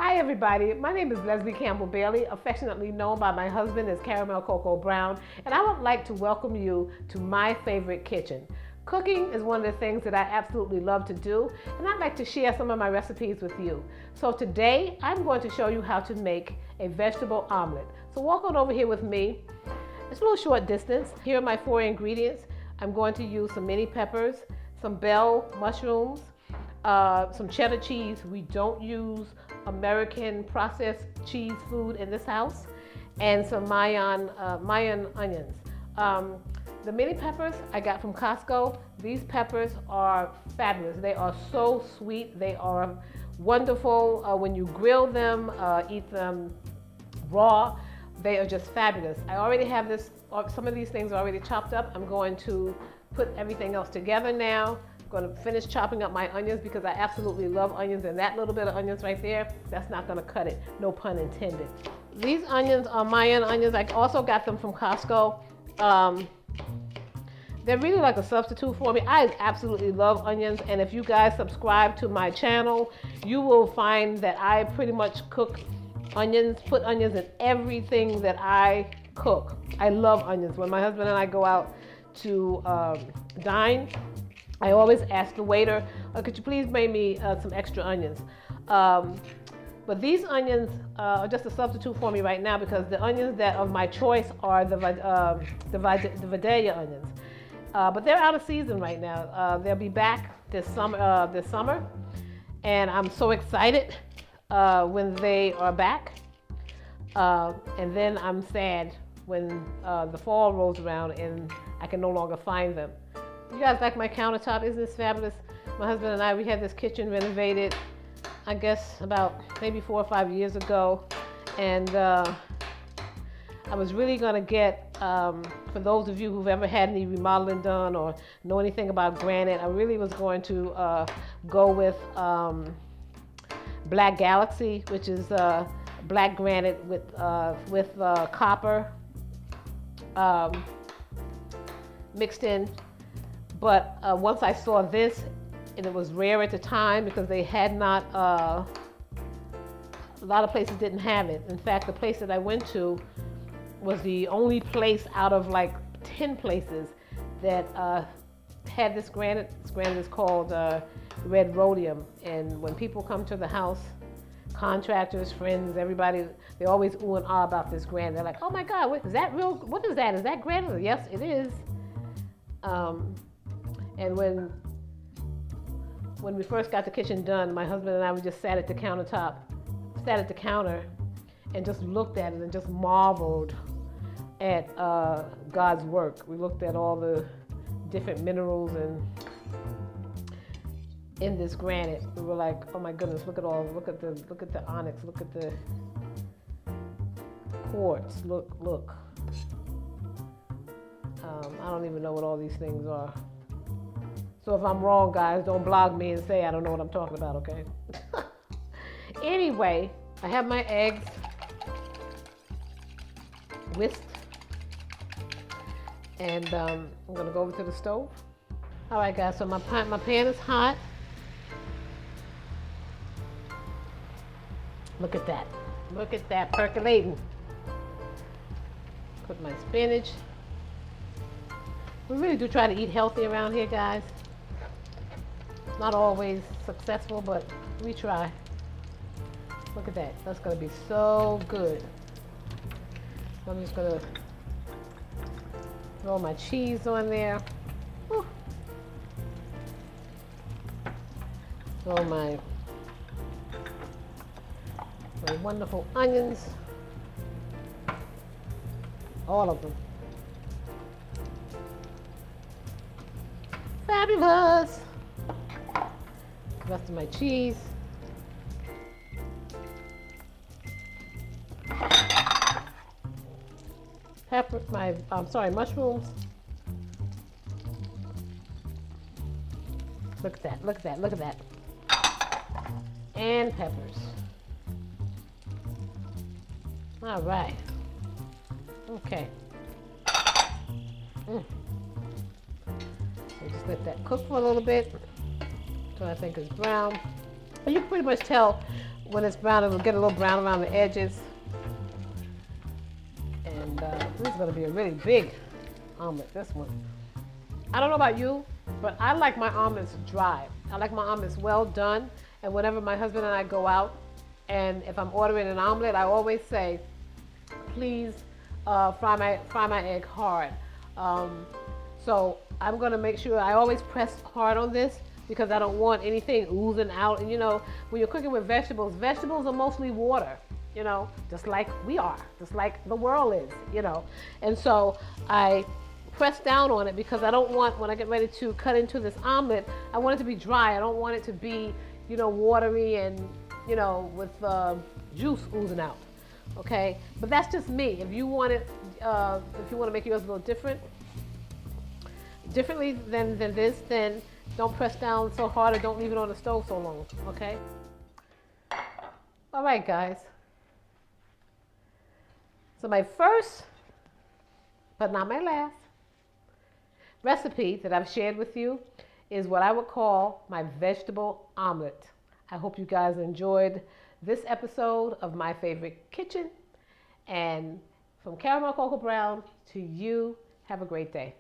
Hi everybody, my name is Leslie Campbell Bailey, affectionately known by my husband as Caramel Cocoa Brown, and I would like to welcome you to my favorite kitchen. Cooking is one of the things that I absolutely love to do, and I'd like to share some of my recipes with you. So today, I'm going to show you how to make a vegetable omelet. So walk on over here with me. It's a little short distance. Here are my 4 ingredients. I'm going to use some mini peppers, some bell mushrooms, some cheddar cheese. We don't use American processed cheese food in this house, and some Mayan onions. The mini peppers I got from Costco. These peppers are fabulous. They are so sweet. They are wonderful when you grill them, eat them raw. They are just fabulous. I already have some of these things already chopped up. I'm going to put everything else together now. I'm going to finish chopping up my onions because I absolutely love onions, and that little bit of onions right there, that's not going to cut it, no pun intended. These onions are Mayan onions. I also got them from Costco. They're really like a substitute for me. I absolutely love onions, and if you guys subscribe to my channel, you will find that I pretty much cook onions, put onions in everything that I cook. I love onions. When my husband and I go out to dine, I always ask the waiter, could you please make me some extra onions? But these onions are just a substitute for me right now because the onions that of my choice are the Vidalia onions. But they're out of season right now. They'll be back this summer, and I'm so excited when they are back. And then I'm sad when the fall rolls around and I can no longer find them. You guys like my countertop? Isn't this fabulous? My husband and I, we had this kitchen renovated, I guess about maybe 4 or 5 years ago. And I was really gonna get, for those of you who've ever had any remodeling done or know anything about granite, I really was going to go with Black Galaxy, which is black granite with copper mixed in. But once I saw this, and it was rare at the time because they had not, a lot of places didn't have it. In fact, the place that I went to was the only place out of like 10 places that had this granite. This granite is called red rhodium. And when people come to the house, contractors, friends, everybody, they always ooh and ah about this granite. They're like, oh my God, is that real? What is that? Is that granite? Yes, it is. And when we first got the kitchen done, my husband and I, we just sat at the counter, and just looked at it and just marveled at God's work. We looked at all the different minerals and in this granite. We were like, oh my goodness, look at the onyx, look at the quartz, look. I don't even know what all these things are. So if I'm wrong, guys, don't blog me and say I don't know what I'm talking about, okay? Anyway, I have my eggs whisked, and I'm gonna go over to the stove. All right, guys, so my pan is hot. Look at that percolating. Put my spinach. We really do try to eat healthy around here, guys. Not always successful, but we try. Look at that. That's going to be so good. So I'm just going to throw my cheese on there. Whew. Throw my wonderful onions. All of them. Fabulous. Rest of my cheese. Pepper, mushrooms. Look at that, look at that, look at that. And peppers. All right. Okay. Just let that cook for a little bit until I think it's brown. And you can pretty much tell when it's brown, it'll get a little brown around the edges. And this is going to be a really big omelet, this one. I don't know about you, but I like my omelets dry. I like my omelets well done. And whenever my husband and I go out, and if I'm ordering an omelet, I always say, please fry my egg hard. So I'm going to make sure I always press hard on this because I don't want anything oozing out. And you know, when you're cooking with vegetables, vegetables are mostly water, you know, just like we are, just like the world is, you know. And so I press down on it because I don't want, when I get ready to cut into this omelet, I want it to be dry. I don't want it to be, you know, watery and, you know, with juice oozing out. Okay, but that's just me. If you want it, if you want to make yours a little differently than this, then don't press down so hard or don't leave it on the stove so long. Okay. All right, guys. So my first, but not my last, recipe that I've shared with you is what I would call my vegetable omelet. I hope you guys enjoyed this episode of My Favorite Kitchen. And from Caramel Cocoa Brown to you, have a great day.